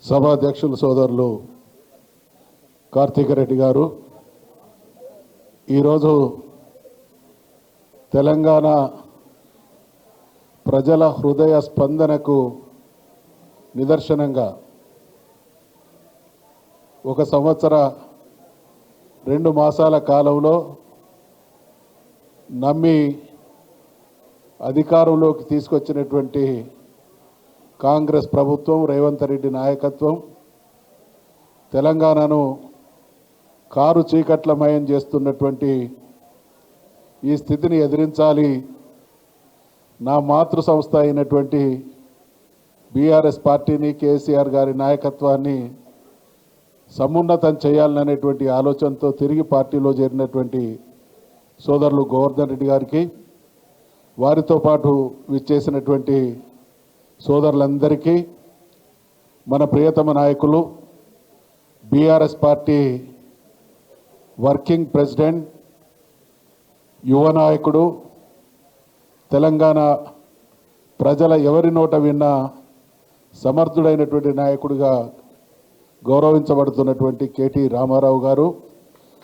సభాధ్యక్షులు సోదరులు కార్తీక రెడ్డి గారు, ఈరోజు తెలంగాణ ప్రజల హృదయ స్పందనకు నిదర్శనంగా 1 సంవత్సర 2 మాసాల కాలంలో నమ్మి అధికారంలోకి తీసుకొచ్చినటువంటి కాంగ్రెస్ ప్రభుత్వం, రేవంత్ రెడ్డి నాయకత్వం తెలంగాణను కారు చీకట్లమయం చేస్తున్నటువంటి ఈ స్థితిని ఎదిరించాలి. నా మాతృ సంస్థ అయినటువంటి బీఆర్ఎస్ పార్టీని, కేసీఆర్ గారి నాయకత్వాన్ని సమున్నతం చేయాలనేటువంటి ఆలోచనతో తిరిగి పార్టీలో చేరినటువంటి సోదరులు గోవర్ధన్ రెడ్డి గారికి, వారితో పాటు విచ్చేసినటువంటి సోదరులందరికీ, మన ప్రియతమ నాయకులు బీఆర్ఎస్ పార్టీ వర్కింగ్ ప్రెసిడెంట్, యువ నాయకుడు, తెలంగాణ ప్రజల ఎవరి నోట విన్నా సమర్థుడైనటువంటి నాయకుడిగా గౌరవించబడుతున్నటువంటి కేటీ రామారావు గారు,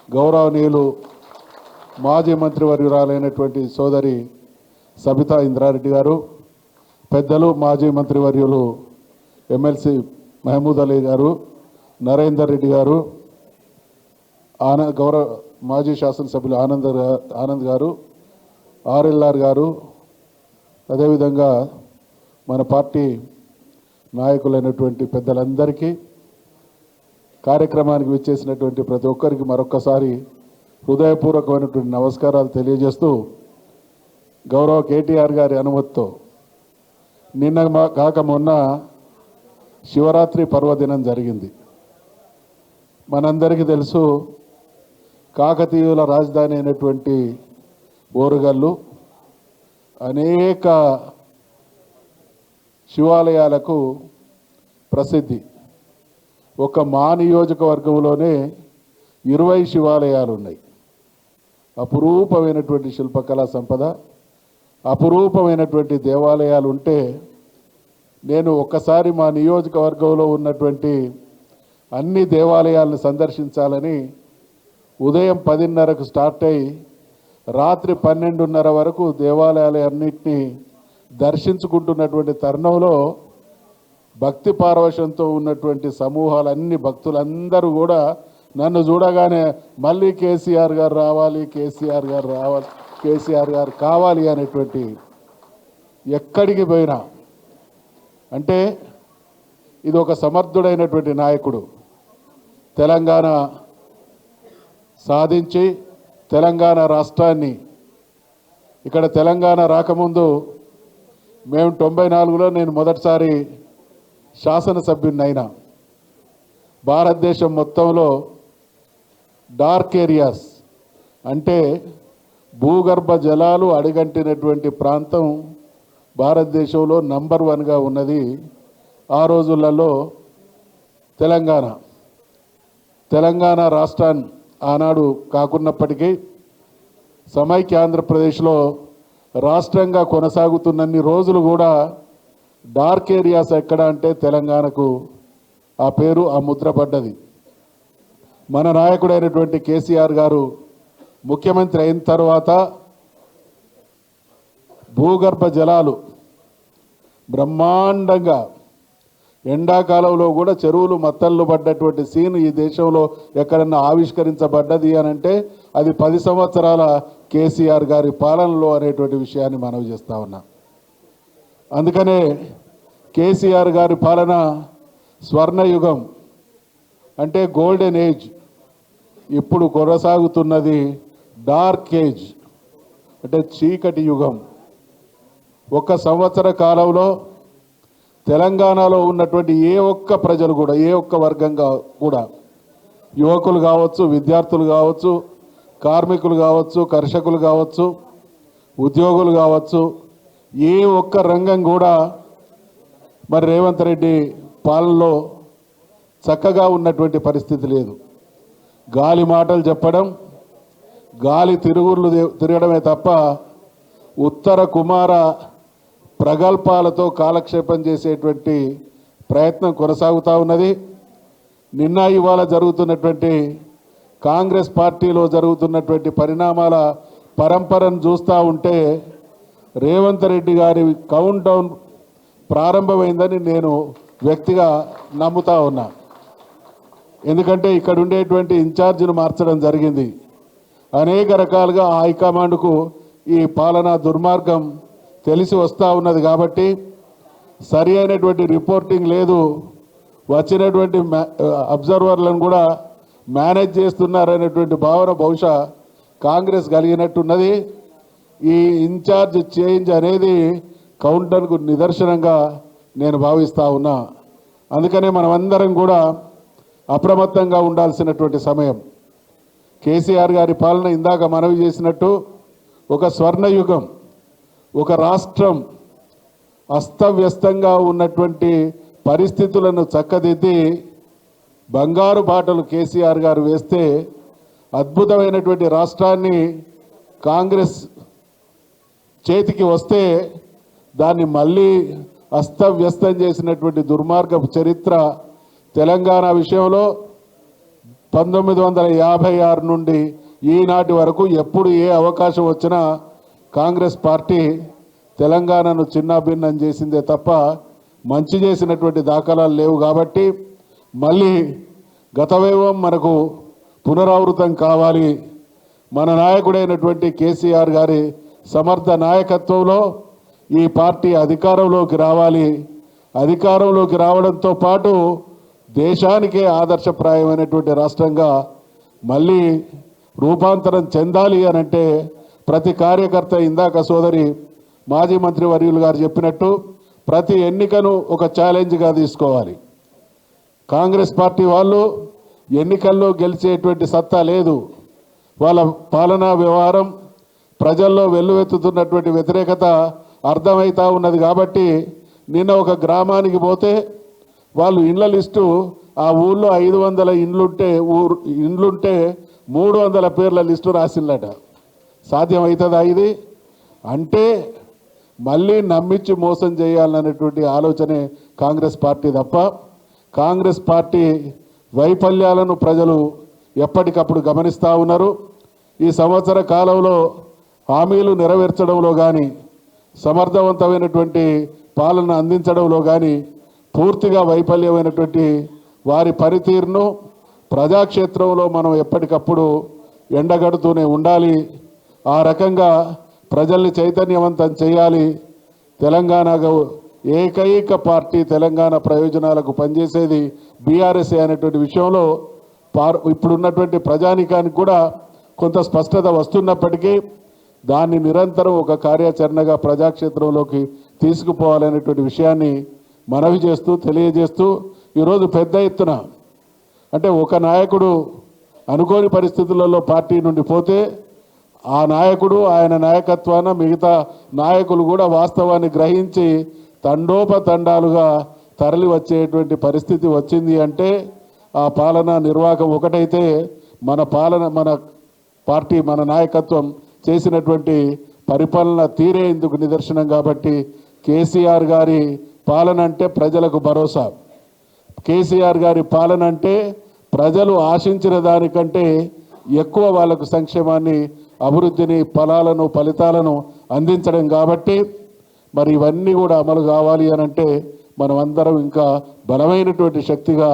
గౌరవనీయులు మాజీ మంత్రివర్యురాలైనటువంటి సోదరి సబితా ఇంద్రారెడ్డి గారు, పెద్దలు మాజీ మంత్రివర్యులు ఎమ్మెల్సీ మహమూద్ అలీ గారు, నరేందర్ రెడ్డి గారు, గౌరవ మాజీ శాసనసభ్యులు ఆనంద్ గారు, ఆర్ఎల్ఆర్ గారు, అదేవిధంగా మన పార్టీ నాయకులైనటువంటి పెద్దలందరికీ, కార్యక్రమానికి విచ్చేసినటువంటి ప్రతి ఒక్కరికి మరొక్కసారి హృదయపూర్వకమైనటువంటి నమస్కారాలు తెలియజేస్తూ, గౌరవ కేటీఆర్ గారి అనుమతితో నిన్న కాక మొన్న శివరాత్రి పర్వదినం జరిగింది. మనందరికీ తెలుసు, కాకతీయుల రాజధాని అయినటువంటి ఓరుగల్లు అనేక శివాలయాలకు ప్రసిద్ధి. ఒక మా నియోజకవర్గంలోనే 20 శివాలయాలు ఉన్నాయి. అపురూపమైనటువంటి శిల్పకళా సంపద, అపురూపమైనటువంటి దేవాలయాలు ఉంటే, నేను ఒక్కసారి మా నియోజకవర్గంలో ఉన్నటువంటి అన్ని దేవాలయాలను సందర్శించాలని ఉదయం 10:30కు స్టార్ట్ అయ్యి రాత్రి 12:30 వరకు దేవాలయాలన్నింటినీ దర్శించుకుంటున్నటువంటి తరుణంలో భక్తి పారవశంతో ఉన్నటువంటి సమూహాలన్నీ, భక్తులందరూ కూడా నన్ను చూడగానే మళ్ళీ కేసీఆర్ గారు రావాలి, కేసీఆర్ గారు రావాలి, కేసీఆర్ గారు కావాలి అనేటువంటి, ఎక్కడికి పోయినా అంటే ఇది ఒక సమర్థుడైనటువంటి నాయకుడు. తెలంగాణ సాధించి తెలంగాణ రాష్ట్రాన్ని, ఇక్కడ తెలంగాణ రాకముందు మేము 94లో నేను మొదటిసారి శాసనసభ్యున్నైనా. భారతదేశం మొత్తంలో డార్క్ ఏరియాస్ అంటే భూగర్భ జలాలు అడుగంటినటువంటి ప్రాంతం భారతదేశంలో నంబర్ 1గా ఉన్నది ఆ రోజులలో తెలంగాణ రాష్ట్రాన్ని ఆనాడు కాకున్నప్పటికీ సమైక్య ఆంధ్రప్రదేశ్లో రాష్ట్రంగా కొనసాగుతున్నన్ని రోజులు కూడా డార్క్ ఏరియాస్ ఎక్కడ అంటే తెలంగాణకు ఆ పేరు, ఆ ముద్ర పడ్డది. మన నాయకుడైనటువంటి కేసీఆర్ గారు ముఖ్యమంత్రి అయిన తర్వాత భూగర్భ జలాలు బ్రహ్మాండంగా, ఎండాకాలంలో కూడా చెరువులు మత్తళ్ళు పడ్డటువంటి సీన్ ఈ దేశంలో ఎక్కడన్నా ఆవిష్కరించబడ్డది అని అంటే అది 10 సంవత్సరాల కేసీఆర్ గారి పాలనలో అనేటువంటి విషయాన్ని మనవి చేస్తా ఉన్నా. అందుకనే కేసీఆర్ గారి పాలన స్వర్ణయుగం అంటే గోల్డెన్ ఏజ్. ఇప్పుడు కొనసాగుతున్నది డార్క్ ఏజ్ అంటే చీకటి యుగం. 1 సంవత్సర కాలంలో తెలంగాణలో ఉన్నటువంటి ఏ ఒక్క ప్రజలు కూడా, ఏ ఒక్క వర్గంగా కూడా, యువకులు కావచ్చు, విద్యార్థులు కావచ్చు, కార్మికులు కావచ్చు, కర్షకులు కావచ్చు, ఉద్యోగులు కావచ్చు, ఏ ఒక్క రంగం కూడా మరి రేవంత్ రెడ్డి పాలనలో చక్కగా ఉన్నటువంటి పరిస్థితి లేదు. గాలి మాటలు చెప్పడం, గాలి తిరుగుళ్ళు తిరగడమే తప్ప ఉత్తర కుమార ప్రగల్భాలతో కాలక్షేపం చేసేటువంటి ప్రయత్నం కొనసాగుతూ ఉన్నది. నిన్న ఇవాళ జరుగుతున్నటువంటి కాంగ్రెస్ పార్టీలో జరుగుతున్నటువంటి పరిణామాల పరంపరను చూస్తూ ఉంటే రేవంత్ రెడ్డి గారి కౌంట్ డౌన్ ప్రారంభమైందని నేను వ్యక్తిగా నమ్ముతా ఉన్నా. ఎందుకంటే ఇక్కడ ఉండేటువంటి ఇన్ఛార్జిను మార్చడం జరిగింది. అనేక రకాలుగా హైకమాండ్కు ఈ పాలనా దుర్మార్గం తెలిసి వస్తూ ఉన్నది కాబట్టి సరి అయినటువంటి రిపోర్టింగ్ లేదు. వచ్చినటువంటి అబ్జర్వర్లను కూడా మేనేజ్ చేస్తున్నారనేటువంటి భావన బహుశా కాంగ్రెస్ కలిగినట్టున్నది. ఈ ఇన్ఛార్జ్ చేంజ్ అనేది కౌంటర్కు నిదర్శనంగా నేను భావిస్తూ ఉన్నా. అందుకనే మనమందరం కూడా అప్రమత్తంగా ఉండాల్సినటువంటి సమయం. కేసీఆర్ గారి పాలన ఇందాక మనవి చేసినట్టు ఒక స్వర్ణయుగం, ఒక రాష్ట్రం అస్తవ్యస్తంగా ఉన్నటువంటి పరిస్థితులను చక్కదిద్ది బంగారు బాటలు కేసీఆర్ గారు వేస్తే అద్భుతమైనటువంటి రాష్ట్రాన్ని కాంగ్రెస్ చేతికి వస్తే దాన్ని మళ్ళీ అస్తవ్యస్తం చేసినటువంటి దుర్మార్గపు చరిత్ర తెలంగాణ విషయంలో 1956 నుండి ఈనాటి వరకు ఎప్పుడు ఏ అవకాశం వచ్చినా కాంగ్రెస్ పార్టీ తెలంగాణను చిన్నాభిన్నం చేసిందే తప్ప మంచి చేసినటువంటి దాఖలాలు లేవు. కాబట్టి మళ్ళీ గతవైభవం మనకు పునరావృతం కావాలి. మన నాయకుడైనటువంటి కేసీఆర్ గారి సమర్థ నాయకత్వంలో ఈ పార్టీ అధికారంలోకి రావాలి. అధికారంలోకి రావడంతో పాటు దేశానికే ఆదర్శప్రాయమైనటువంటి రాష్ట్రంగా మళ్ళీ రూపాంతరం చెందాలి అనంటే ప్రతి కార్యకర్త ఇందాక సోదరి మాజీ మంత్రి వర్యులు గారు చెప్పినట్టు ప్రతి ఎన్నికను ఒక ఛాలెంజ్గా తీసుకోవాలి. కాంగ్రెస్ పార్టీ వాళ్ళు ఎన్నికల్లో గెలిచేటువంటి సత్తా లేదు. వాళ్ళ పాలనా వ్యవహారం ప్రజల్లో వెల్లువెత్తుతున్నటువంటి వ్యతిరేకత అర్థమవుతూ ఉన్నది. కాబట్టి నిన్న ఒక గ్రామానికి పోతే వాళ్ళు ఇండ్ల లిస్టు ఆ ఊళ్ళో 500 ఇండ్లుంటే 300 పేర్ల లిస్టు రాసిందట. సాధ్యమవుతుందా ఇది? అంటే మళ్ళీ నమ్మించి మోసం చేయాలనేటువంటి ఆలోచనే కాంగ్రెస్ పార్టీ తప్ప కాంగ్రెస్ పార్టీ వైఫల్యాలను ప్రజలు ఎప్పటికప్పుడు గమనిస్తూ ఉన్నారు. ఈ సంవత్సర కాలంలో హామీలు నెరవేర్చడంలో కానీ సమర్థవంతమైనటువంటి పాలన అందించడంలో కానీ పూర్తిగా వైఫల్యమైనటువంటి వారి పనితీరును ప్రజాక్షేత్రంలో మనం ఎప్పటికప్పుడు ఎండగడుతూనే ఉండాలి. ఆ రకంగా ప్రజల్ని చైతన్యవంతం చేయాలి. తెలంగాణ ఏకైక పార్టీ తెలంగాణ ప్రయోజనాలకు పనిచేసేది బీఆర్ఎస్ అనేటువంటి విషయంలో ఇప్పుడున్నటువంటి ప్రజానీకానికి కూడా కొంత స్పష్టత వస్తున్నప్పటికీ దాన్ని నిరంతరం ఒక కార్యాచరణగా ప్రజాక్షేత్రంలోకి తీసుకుపోవాలనేటువంటి విషయాన్ని మనవి చేస్తూ తెలియజేస్తూ ఈరోజు పెద్ద ఎత్తున అంటే ఒక నాయకుడు అనుకోని పరిస్థితులలో పార్టీ నుండి పోతే ఆ నాయకుడు ఆయన నాయకత్వాన మిగతా నాయకులు కూడా వాస్తవాన్ని గ్రహించి తండోపతండాలుగా తరలి వచ్చేటువంటి పరిస్థితి వచ్చింది. అంటే ఆ పాలనా నిర్వాహకం ఒకటైతే మన పార్టీ మన నాయకత్వం చేసినటువంటి పరిపాలన తీరే ఇందుకు నిదర్శనం. కాబట్టి కేసీఆర్ గారి పాలన అంటే ప్రజలకు భరోసా. కేసీఆర్ గారి పాలన అంటే ప్రజలు ఆశించిన దానికంటే ఎక్కువ వాళ్ళకు సంక్షేమాన్ని అభివృద్ధిని ఫలితాలను అందించడం. కాబట్టి మరి ఇవన్నీ కూడా అమలు కావాలి అనంటే మనం అందరం ఇంకా బలమైనటువంటి శక్తిగా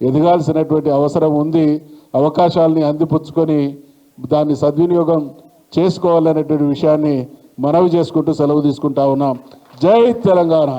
ఎదగాల్సినటువంటి అవసరం ఉంది. అవకాశాలని అందిపుచ్చుకొని దాన్ని సద్వినియోగం చేసుకోవాలనేటువంటి విషయాన్ని మనవి చేసుకుంటూ సెలవు తీసుకుంటా ఉన్నాం. జై తెలంగాణ.